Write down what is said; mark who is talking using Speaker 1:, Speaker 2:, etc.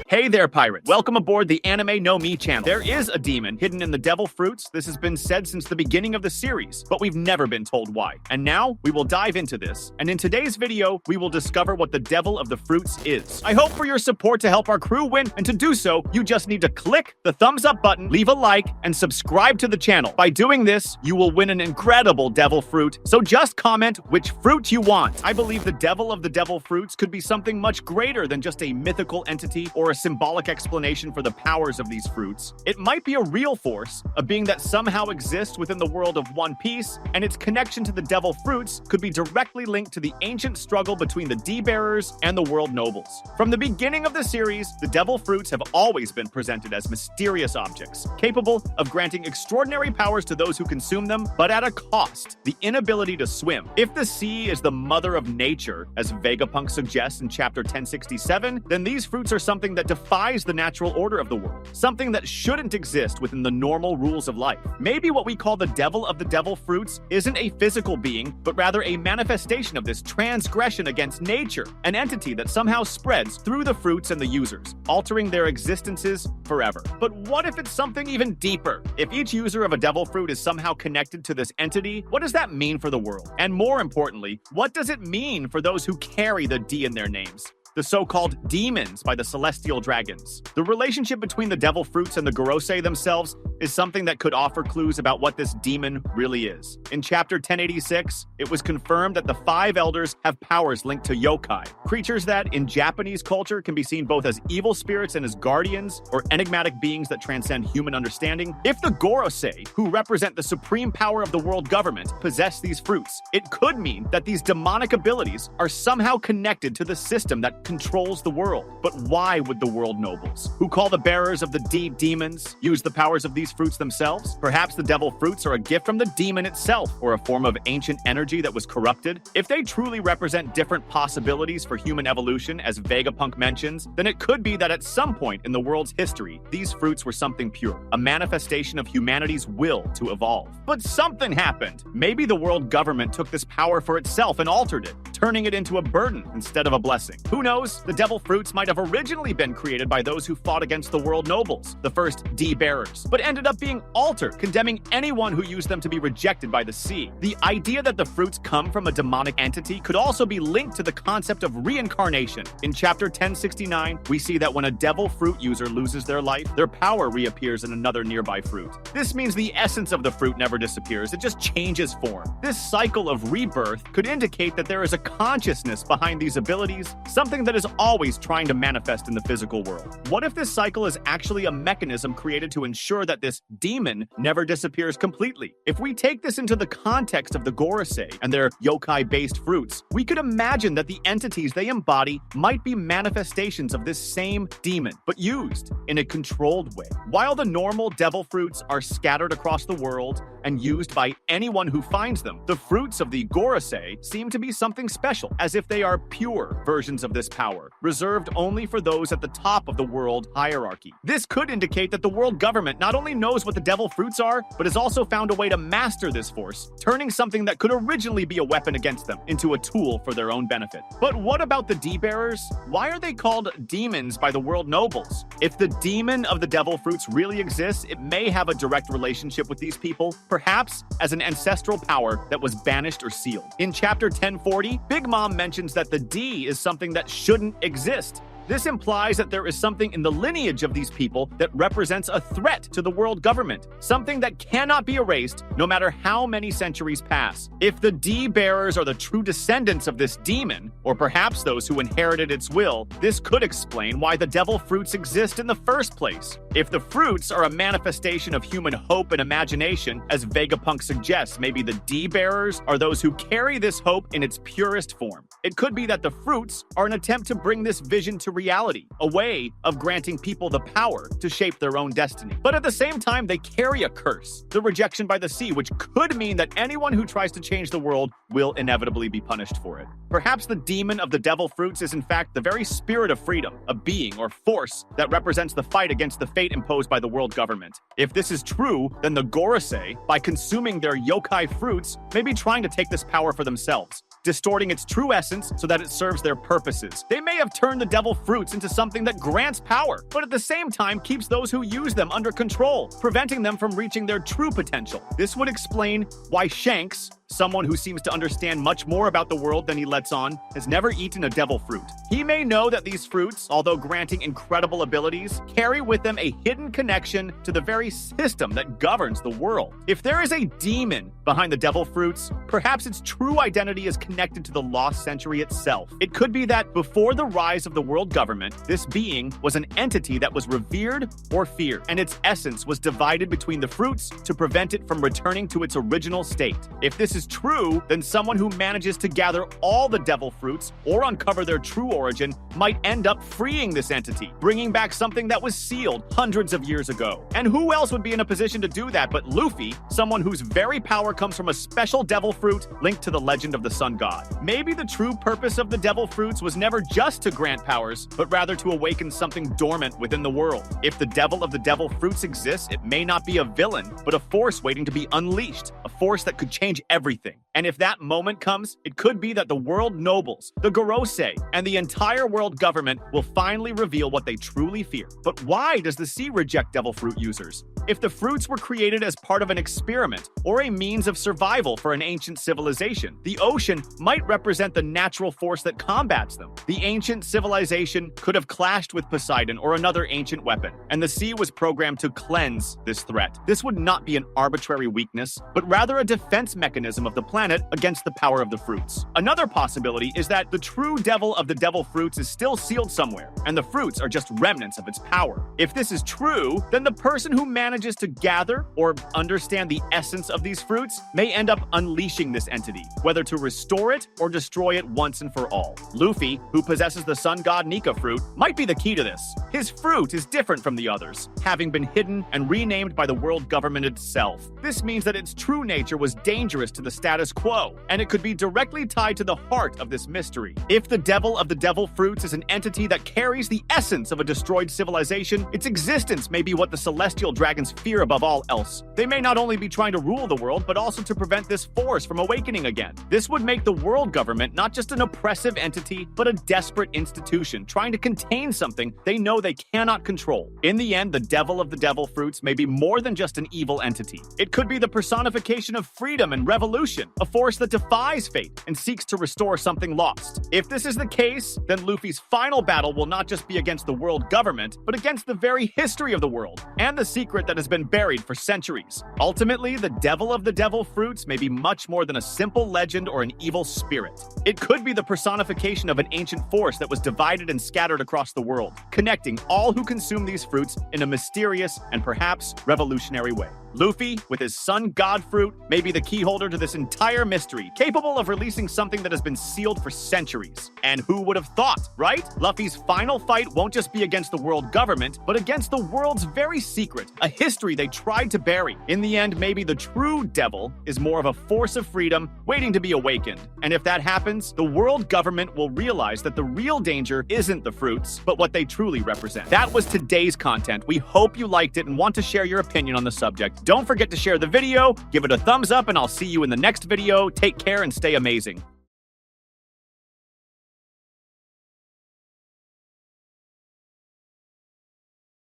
Speaker 1: Hey there, pirates. Welcome aboard the Anime No Mi channel. There is a demon hidden in the devil fruits. This has been said since the beginning of the series, but we've never been told why. And now, we will dive into this. And in today's video, we will discover what the devil of the fruits is. I hope for your support to help our crew win, and to do so, you just need to click the thumbs up button, leave a like, and subscribe to the channel. By doing this, you will win an incredible devil fruit, so just comment which fruit you want. I believe the devil of the devil fruits could be something much greater than just a mythical entity or a symbolic explanation for the powers of these fruits. It might be a real force, a being that somehow exists within the world of One Piece, and its connection to the devil fruits could be directly linked to the ancient struggle between the D-bearers and the world nobles. From the beginning of the series, the devil fruits have always been presented as mysterious objects, capable of granting extraordinary powers to those who consume them, but at a cost: the inability to swim. If the sea is the mother of nature, as Vegapunk suggests in chapter 1067, then these fruits are something that defies the natural order of the world, something that shouldn't exist within the normal rules of life. Maybe what we call the devil of the devil fruits isn't a physical being, but rather a manifestation of this transgression against nature, an entity that somehow spreads through the fruits and the users, altering their existences forever. But what if it's something even deeper? If each user of a devil fruit is somehow connected to this entity, what does that mean for the world? And more importantly, what does it mean for those who carry the D in their names? The so-called demons by the celestial dragons. The relationship between the devil fruits and the Gorosei themselves is something that could offer clues about what this demon really is. In chapter 1086, it was confirmed that the 5 elders have powers linked to yokai, creatures that, in Japanese culture, can be seen both as evil spirits and as guardians, or enigmatic beings that transcend human understanding. If the Gorosei, who represent the supreme power of the world government, possess these fruits, it could mean that these demonic abilities are somehow connected to the system that controls the world. But why would the world nobles, who call the bearers of the D demons, use the powers of these fruits themselves? Perhaps the devil fruits are a gift from the demon itself, or a form of ancient energy that was corrupted? If they truly represent different possibilities for human evolution, as Vegapunk mentions, then it could be that at some point in the world's history, these fruits were something pure, a manifestation of humanity's will to evolve. But something happened. Maybe the world government took this power for itself and altered it, turning it into a burden instead of a blessing. Who knows? The devil fruits might have originally been created by those who fought against the world nobles, the first D-bearers, but ended up being altered, condemning anyone who used them to be rejected by the sea. The idea that the fruits come from a demonic entity could also be linked to the concept of reincarnation. In chapter 1069, we see that when a devil fruit user loses their life, their power reappears in another nearby fruit. This means the essence of the fruit never disappears, it just changes form. This cycle of rebirth could indicate that there is a consciousness behind these abilities, something that is always trying to manifest in the physical world. What if this cycle is actually a mechanism created to ensure that this demon never disappears completely? If we take this into the context of the Gorosei and their yokai-based fruits, we could imagine that the entities they embody might be manifestations of this same demon, but used in a controlled way. While the normal devil fruits are scattered across the world and used by anyone who finds them, the fruits of the Gorosei seem to be something special, as if they are pure versions of this power, reserved only for those at the top of the world hierarchy. This could indicate that the world government not only knows what the devil fruits are, but has also found a way to master this force, turning something that could originally be a weapon against them into a tool for their own benefit. But what about the D-bearers? Why are they called demons by the world nobles? If the demon of the devil fruits really exists, it may have a direct relationship with these people, perhaps as an ancestral power that was banished or sealed. In chapter 1040, Big Mom mentions that the D is something that shouldn't exist. This implies that there is something in the lineage of these people that represents a threat to the world government, something that cannot be erased no matter how many centuries pass. If the D-bearers are the true descendants of this demon, or perhaps those who inherited its will, this could explain why the devil fruits exist in the first place. If the fruits are a manifestation of human hope and imagination, as Vegapunk suggests, maybe the D-bearers are those who carry this hope in its purest form. It could be that the fruits are an attempt to bring this vision to reality, a way of granting people the power to shape their own destiny. But at the same time, they carry a curse, the rejection by the sea, which could mean that anyone who tries to change the world will inevitably be punished for it. Perhaps the demon of the devil fruits is in fact the very spirit of freedom, a being or force that represents the fight against the fate imposed by the world government. If this is true, then the Gorosei, by consuming their yokai fruits, may be trying to take this power for themselves. distorting its true essence so that it serves their purposes. They may have turned the devil fruits into something that grants power, but at the same time keeps those who use them under control, preventing them from reaching their true potential. This would explain why Shanks, someone who seems to understand much more about the world than he lets on, has never eaten a devil fruit. He may know that these fruits, although granting incredible abilities, carry with them a hidden connection to the very system that governs the world. If there is a demon behind the devil fruits, perhaps its true identity is connected to the lost century itself. It could be that before the rise of the world government, this being was an entity that was revered or feared, and its essence was divided between the fruits to prevent it from returning to its original state. If this is true, then someone who manages to gather all the devil fruits or uncover their true origin might end up freeing this entity, bringing back something that was sealed hundreds of years ago. And who else would be in a position to do that but Luffy, someone whose very power comes from a special devil fruit linked to the legend of the sun god? Maybe the true purpose of the devil fruits was never just to grant powers, but rather to awaken something dormant within the world. If the devil of the devil fruits exists, it may not be a villain, but a force waiting to be unleashed, a force that could change everything. And if that moment comes, it could be that the world nobles, the Gorosei, and the entire world government will finally reveal what they truly fear. But why does the sea reject devil fruit users? If the fruits were created as part of an experiment or a means of survival for an ancient civilization, the ocean might represent the natural force that combats them. The ancient civilization could have clashed with Poseidon or another ancient weapon, and the sea was programmed to cleanse this threat. This would not be an arbitrary weakness, but rather a defense mechanism of the planet against the power of the fruits. Another possibility is that the true devil of the devil fruits is still sealed somewhere, and the fruits are just remnants of its power. If this is true, then the person who manages to gather or understand the essence of these fruits may end up unleashing this entity, whether to restore it or destroy it once and for all. Luffy, who possesses the sun god Nika fruit, might be the key to this. His fruit is different from the others, having been hidden and renamed by the world government itself. This means that its true nature was dangerous to the status quo, and it could be directly tied to the heart of this mystery. If the devil of the devil fruits is an entity that carries the essence of a destroyed civilization, its existence may be what the celestial dragons fear above all else. They may not only be trying to rule the world, but also to prevent this force from awakening again. This would make the world government not just an oppressive entity, but a desperate institution trying to contain something they know they cannot control. In the end, the devil of the devil fruits may be more than just an evil entity. It could be the personification of freedom and revolution, a force that defies fate and seeks to restore something lost. If this is the case, then Luffy's final battle will not just be against the world government, but against the very history of the world and the secret that has been buried for centuries. Ultimately, the devil of the devil fruits may be much more than a simple legend or an evil spirit. It could be the personification of an ancient force that was divided and scattered across the world, connecting all who consume these fruits in a mysterious and perhaps revolutionary way. Luffy, with his sun god fruit, may be the keyholder to this entire mystery, capable of releasing something that has been sealed for centuries. And who would have thought, right? Luffy's final fight won't just be against the world government, but against the world's very secret, a history they tried to bury. In the end, maybe the true devil is more of a force of freedom waiting to be awakened. And if that happens, the world government will realize that the real danger isn't the fruits, but what they truly represent. That was today's content. We hope you liked it and want to share your opinion on the subject. Don't forget to share the video, give it a thumbs up, and I'll see you in the next video. Take care and stay amazing.